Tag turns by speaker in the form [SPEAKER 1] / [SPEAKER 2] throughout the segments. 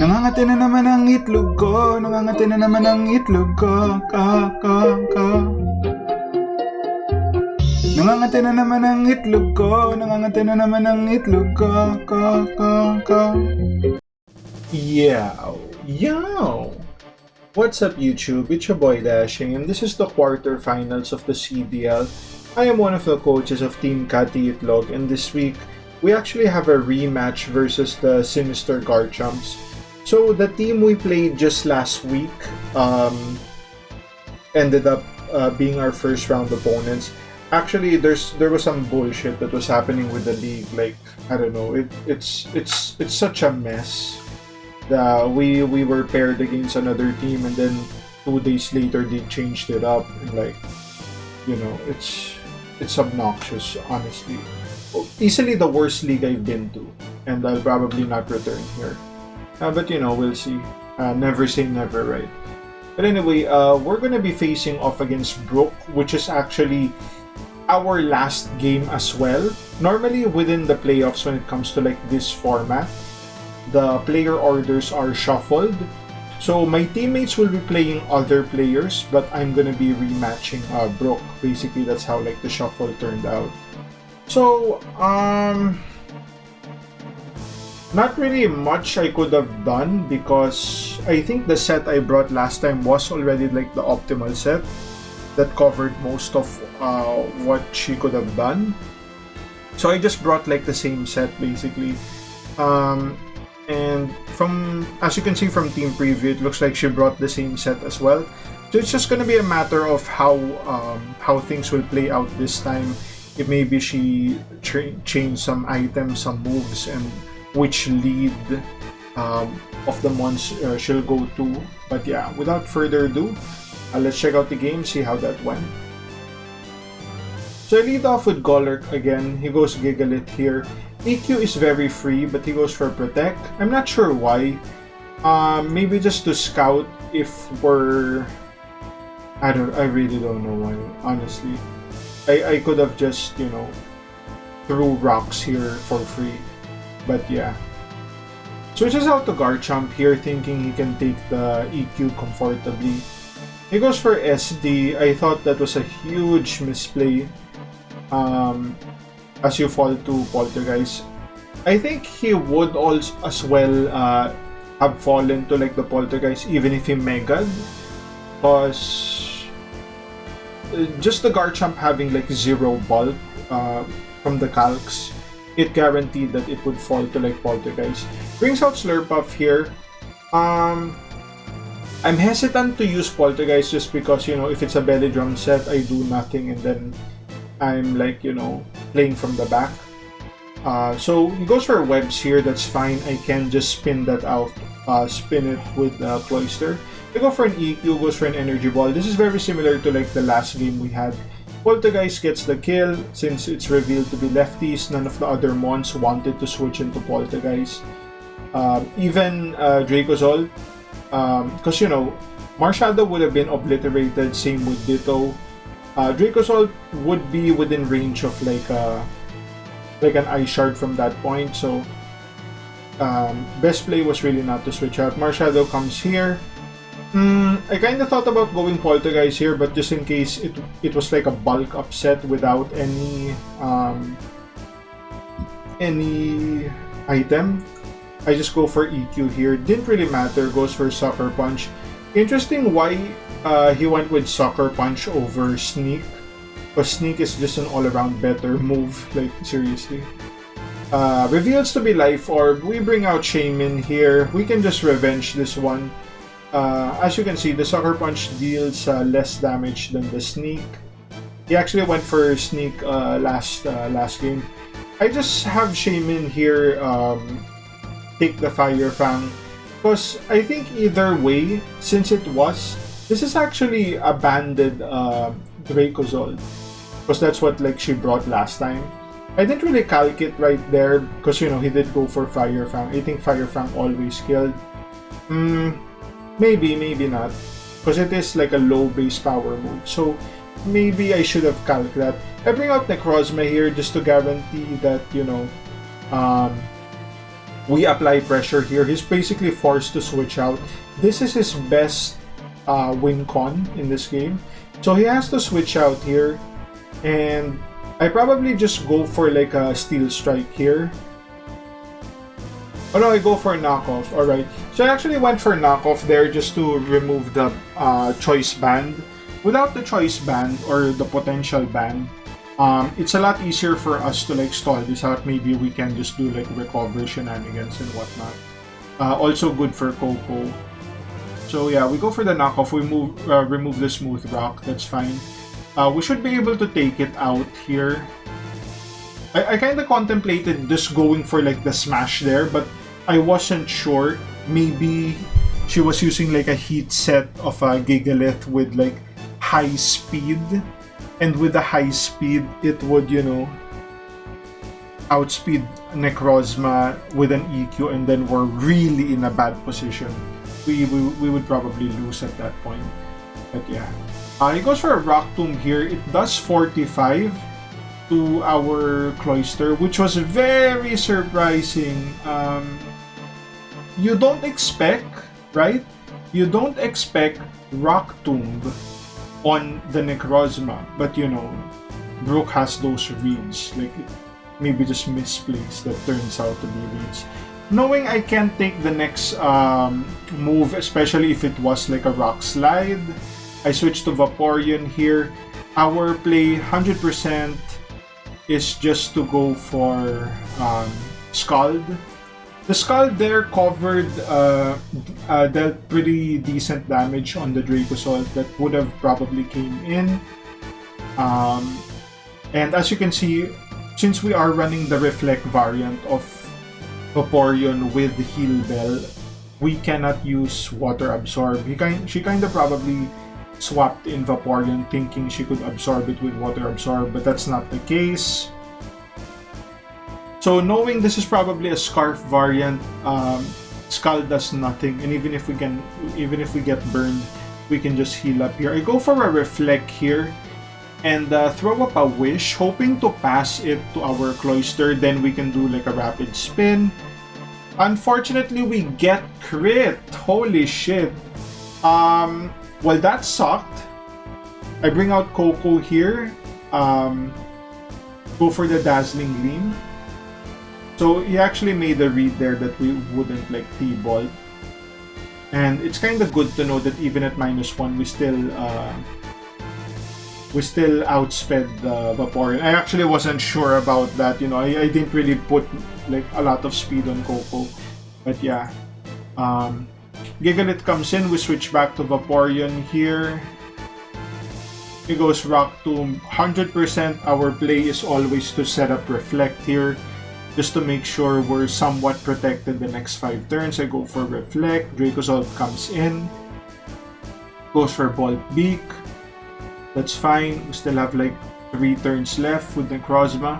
[SPEAKER 1] Nangangati na naman ang itlog ko, nangangati na naman ang itlog ko, ka. Nangangati na naman ang itlog ko, nangangati na naman ang itlog ko, ka. Yo! What's up YouTube? It's your boy Dashing, and this is the quarterfinals of the CDL. I am one of the coaches of Team Kati Itlog, and this week, we actually have a rematch versus the Sinister Garchomps. So the team we played just last week ended up being our first round opponents. Actually, there was some bullshit that was happening with the league. Like, I don't know, it's such a mess. We were paired against another team, and then 2 days later they changed it up, and like, you know, it's obnoxious, honestly. Easily the worst league I've been to, and I'll probably not return here. But you know, we'll see. Never say never, right? But anyway, we're gonna be facing off against Brook, which is actually our last game as well. Normally, within the playoffs, when it comes to like this format, the player orders are shuffled. So my teammates will be playing other players, but I'm gonna be rematching Brook. Basically, that's how like the shuffle turned out. So, not really much I could have done because I think the set I brought last time was already like the optimal set that covered most of what she could have done. So I just brought like the same set basically. And from, as you can see from team preview, it looks like she brought the same set as well. So it's just gonna be a matter of how things will play out this time. If maybe she changed some items, some moves, and which lead of the ones she'll go to. But yeah, without further ado, let's check out the game, see how that went. So I lead off with Golurk again. He goes Gigalit here. EQ is very free, but he goes for Protect. I'm not sure why. Maybe just to scout if we're... I really don't know why, honestly. I could have just, you know, threw rocks here for free. But yeah. Switches out to Garchomp here, thinking he can take the EQ comfortably. He goes for SD. I thought that was a huge misplay. As you fall to Poltergeist. I think he would also as well have fallen to like the Poltergeist even if he mega'd. Because just the Garchomp having like 0 bulk from the calcs, it guaranteed that it would fall to like Poltergeist. Brings out Slurpuff here. I'm hesitant to use Poltergeist just because, you know, if it's a belly drum set, I do nothing and then I'm like, you know, playing from the back. So he goes for webs here, that's fine. I can just spin that out, spin it with Cloyster. I go for an EQ, goes for an energy ball. This is very similar to like the last game we had. Poltergeist gets the kill. Since it's revealed to be lefties, none of the other mons wanted to switch into Poltergeist. Even Dracozol, because you know, Marshadow would have been obliterated, same with Ditto. Dracozol would be within range of like an Ice Shard from that point, so best play was really not to switch out. Marshadow comes here. I kind of thought about going Poltergeist here, but just in case it was like a bulk upset without any item, I just go for EQ here. Didn't really matter. Goes for Sucker Punch. Interesting why he went with Sucker Punch over Sneak, because Sneak is just an all-around better move, like seriously. Reveals to be Life Orb. We bring out Shaman here. We can just revenge this one. As you can see, the Sucker Punch deals less damage than the Sneak. He actually went for Sneak last game. I just have Shaman here take the Fire Fang, because I think either way, since this is actually a banded Dracozol, because that's what like she brought last time. I didn't really calc it right there, because you know, he did go for Fire Fang. I think Fire Fang always killed. Maybe not, because it is like a low base power move, so maybe I should have calculated that. I bring out Necrozma here just to guarantee that, you know, we apply pressure here. He's basically forced to switch out. This is his best win con in this game. So he has to switch out here. And I probably just go for like a Steel Strike here. Oh no, I go for a knockoff. Alright. So I actually went for knockoff there just to remove the choice band. Without the choice band or the potential band, it's a lot easier for us to like stall this out. Maybe we can just do like recovery shenanigans and whatnot. Also good for Coco. So yeah, we go for the knockoff. We remove the smooth rock. That's fine. We should be able to take it out here. I kind of contemplated just going for like the smash there, but I wasn't sure. Maybe she was using like a heat set of a Gigalith with like high speed. And with the high speed, it would, you know, outspeed Necrozma with an EQ, and then we're really in a bad position. We would probably lose at that point. But yeah. He goes for a Rock Tomb here. It does 45 to our Cloyster, which was very surprising. You don't expect, right? You don't expect Rock Tomb on the Necrozma, but you know, Brook has those reads, like maybe just misplaced that turns out to be reads. Knowing I can't take the next move, especially if it was like a Rock Slide, I switch to Vaporeon here. Our play 100% is just to go for Scald. The Scald there covered, dealt pretty decent damage on the Dracozolt that would have probably came in. And as you can see, since we are running the Reflect variant of Vaporeon with Heal Bell, we cannot use Water Absorb. She kind of probably swapped in Vaporeon thinking she could absorb it with Water Absorb, but that's not the case. So knowing this is probably a Scarf variant, Scald does nothing, and even if we get burned, we can just heal up here. I go for a Reflect here and throw up a Wish, hoping to pass it to our Cloyster. Then we can do like a Rapid Spin. Unfortunately, we get crit. Holy shit. Well, that sucked. I bring out Coco here. Go for the Dazzling Gleam. So he actually made a read there that we wouldn't like T-Ball. And it's kind of good to know that even at -1, we still outsped the Vaporeon. I actually wasn't sure about that, you know. I didn't really put like a lot of speed on Coco. But yeah. Gigalith comes in, we switch back to Vaporeon here. He goes Rock Tomb. 100% our play is always to set up Reflect here, just to make sure we're somewhat protected the next 5 turns. I go for Reflect. Dracozolt comes in. Goes for Bolt Beak. That's fine. We still have like 3 turns left with Necrozma.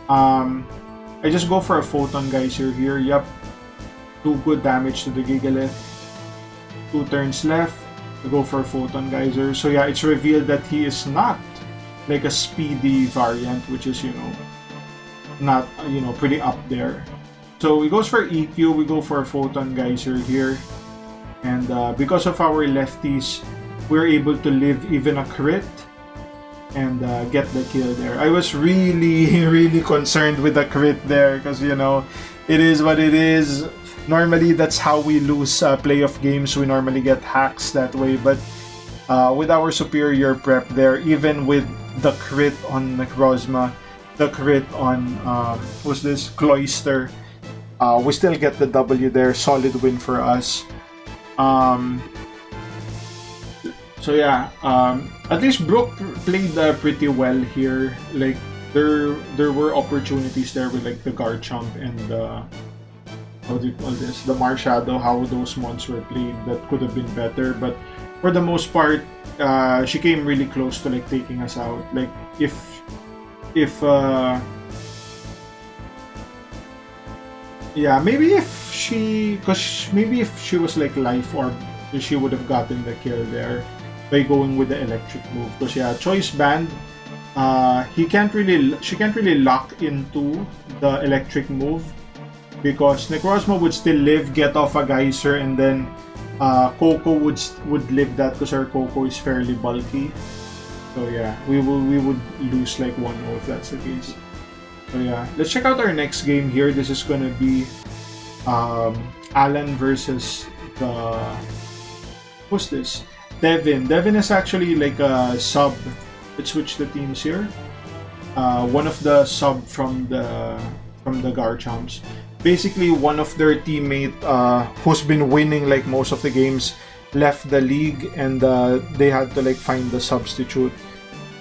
[SPEAKER 1] I just go for a Photon Geyser here. Yup. 2 good damage to the Gigalith. 2 turns left. I go for a Photon Geyser. So yeah, it's revealed that he is not like a speedy variant, which is, you know, not, you know, pretty up there. So he goes for EQ. We go for a Photon Geyser here. And because of our lefties, we're able to live even a crit and get the kill there. I was really, really concerned with the crit there because, you know, it is what it is. Normally, that's how we lose playoff games. We normally get hacks that way. But with our superior prep there, even with the crit on Necrozma, the crit on, what's this? Cloyster, we still get the W there. Solid win for us. So yeah, at least Brook played pretty well here. Like there were opportunities there with like the Garchomp and the, how do you call this? The Marshadow, how those mons were played that could have been better. But for the most part, she came really close to like taking us out. Like if yeah, maybe if she was like Life Orb, she would have gotten the kill there by going with the electric move. Because yeah, Choice Band, she can't really lock into the electric move. because Necrozma would still live, get off a Geyser, and then Coco would live that because our Coco is fairly bulky. So yeah, we would lose like 1-0 if that's the case. So yeah, let's check out our next game here. This is gonna be Alan versus the who's this? Devin. Devin is actually like a sub. Let's switch the teams here. One of the sub from the Garchomps. Basically, one of their teammate who's been winning like most of the games left the league, and they had to like find the substitute.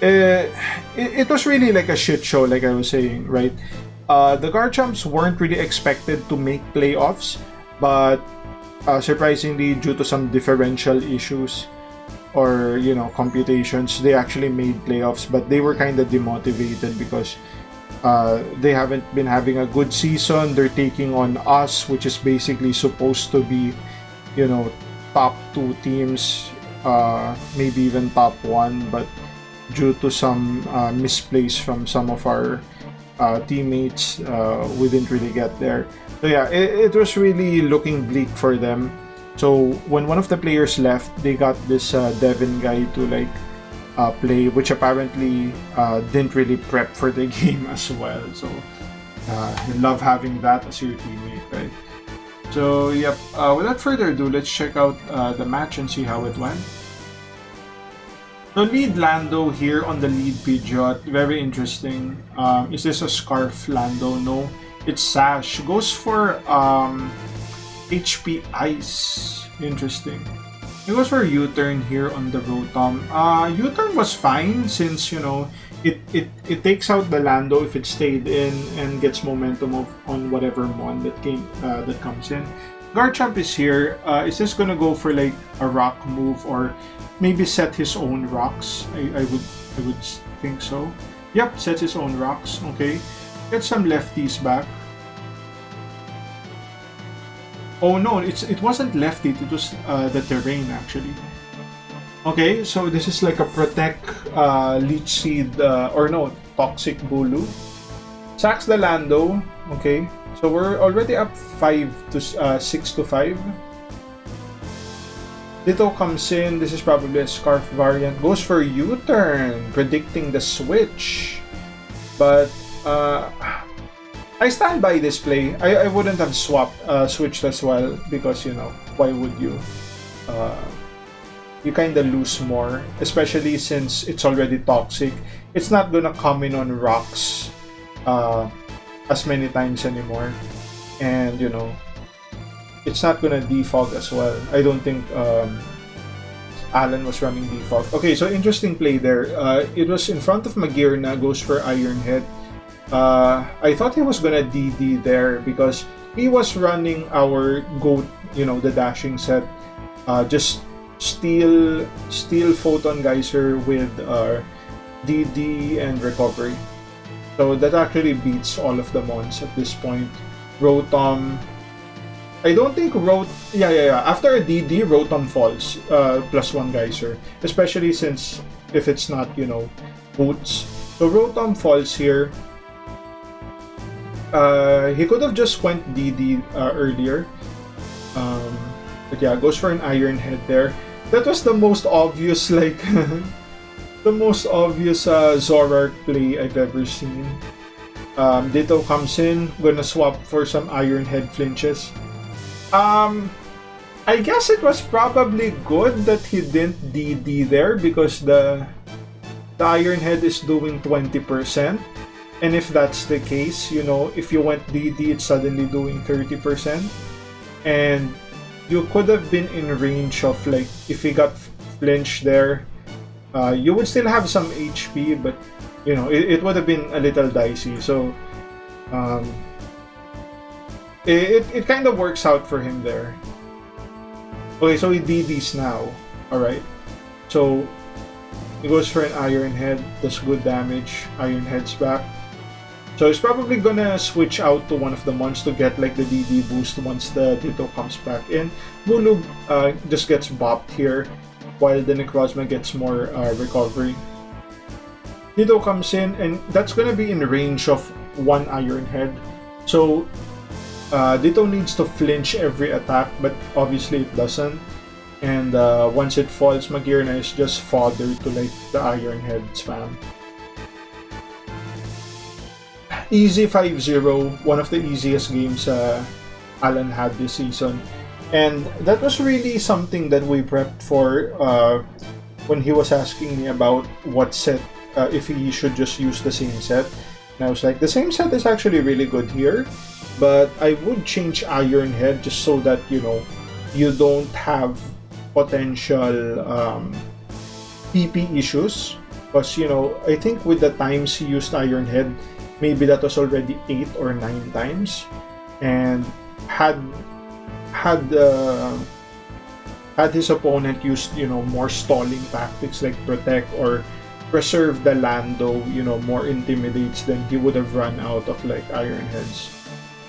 [SPEAKER 1] It was really like a shit show, like I was saying, right? The Garchomps weren't really expected to make playoffs, but surprisingly, due to some differential issues or computations, they actually made playoffs. But they were kind of demotivated because they haven't been having a good season. They're taking on us, which is basically supposed to be, top 2 teams, maybe even top 1, but due to some misplays from some of our teammates, we didn't really get there. So yeah, it was really looking bleak for them. So when one of the players left, they got this Devin guy to like play, which apparently didn't really prep for the game as well. So you love having that as your teammate, right? So yep, without further ado, let's check out the match and see how it went. So lead Lando here on the lead Pidgeot, very interesting. Is this a Scarf Lando? No, it's Sash. Goes for HP Ice. Interesting. It goes for U-turn here on the Rotom. U-turn was fine since it takes out the Lando if it stayed in and gets momentum on whatever mon that comes in. Garchomp is here. Is this gonna go for like a rock move or maybe set his own rocks? I would think so. Yep, sets his own rocks. Okay, get some lefties back. Oh no, it wasn't lefty. It was the terrain actually. Okay, so this is like a protect leech seed or no toxic Bulu. Sacks the Lando. Okay, so we're already up 6-5. Ditto comes in. This is probably a Scarf variant. Goes for U-turn, predicting the switch. But I stand by this play. I wouldn't have switched as well because why would you? You kind of lose more, especially since it's already toxic. It's not gonna come in on rocks as many times anymore, and it's not gonna defog as well. I don't think Alan was running defog. Okay, so interesting play there. It was in front of Magirna, goes for Iron Head. I thought he was gonna DD there because he was running our GOAT, the dashing set. Just steal Photon Geyser with DD and recovery. So that actually beats all of the mons at this point. Rotom, I don't think yeah. After a DD, Rotom falls +1 Geyser, especially since if it's not boots. So Rotom falls here. He could have just went DD earlier. But yeah, goes for an Iron Head there. That was the most obvious, like, the most obvious Zorark play I've ever seen. Ditto comes in, gonna swap for some Iron Head flinches. I guess it was probably good that he didn't DD there because the Iron Head is doing 20%. And if that's the case, if you went DD, it's suddenly doing 30%. And you could have been in range of, like, if he got flinched there, you would still have some HP, but, it would have been a little dicey. So, it kind of works out for him there. Okay, so he DDs now. Alright. So, he goes for an Iron Head, does good damage. Iron Head's back. So he's probably gonna switch out to one of the mons to get like the DD boost once the Ditto comes back in. Bulu just gets bopped here while the Necrozma gets more recovery. Ditto comes in and that's gonna be in range of 1 Iron Head. So Ditto needs to flinch every attack, but obviously it doesn't. And once it falls, Magearna is just fodder to like the Iron Head spam. Easy 5-0, one of the easiest games Alan had this season. And that was really something that we prepped for when he was asking me about what set, if he should just use the same set. And I was like, the same set is actually really good here, but I would change Iron Head just so that, you know, you don't have potential PP issues. Because, you know, I think with the times he used Iron Head, maybe that was already 8 or 9 times. And had his opponent used, you know, more stalling tactics like protect or preserve the Lando, you know, more intimidates, then he would have run out of like Iron Heads.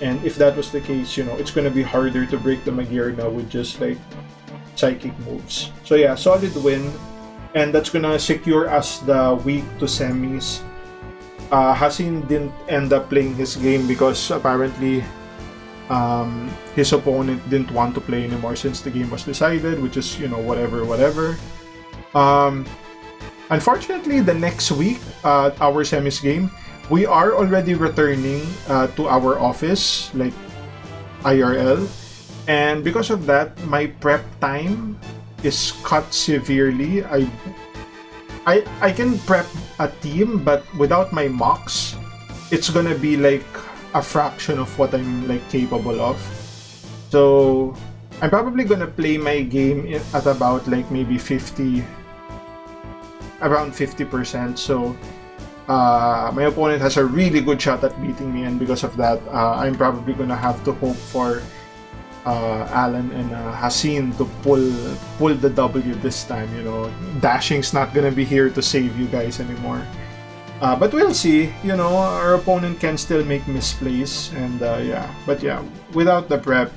[SPEAKER 1] And if that was the case, you know, it's gonna be harder to break the Magearna with just like psychic moves. So yeah, solid win, and that's gonna secure us the week to semis. Hasin didn't end up playing his game because apparently his opponent didn't want to play anymore since the game was decided, which is, you know, whatever. Unfortunately, the next week, our semis game, we are already returning to our office, like IRL, and because of that, my prep time is cut severely. I can prep a team, but without my mocks, it's gonna be like a fraction of what I'm like capable of. So I'm probably gonna play my game at about like maybe around 50%. So my opponent has a really good shot at beating me, and because of that, I'm probably gonna have to hope for Alan and Hasin to pull the W this time. You know, Dashing's not gonna be here to save you guys anymore. But we'll see. You know, our opponent can still make misplays, and yeah. But yeah, without the prep,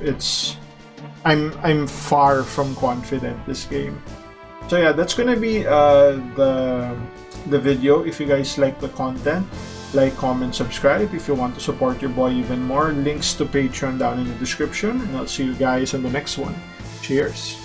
[SPEAKER 1] I'm far from confident this game. So yeah, that's gonna be the video. If you guys like the content, like, comment, subscribe. If you want to support your boy even more, links to Patreon down in the description, and I'll see you guys in the next one. Cheers!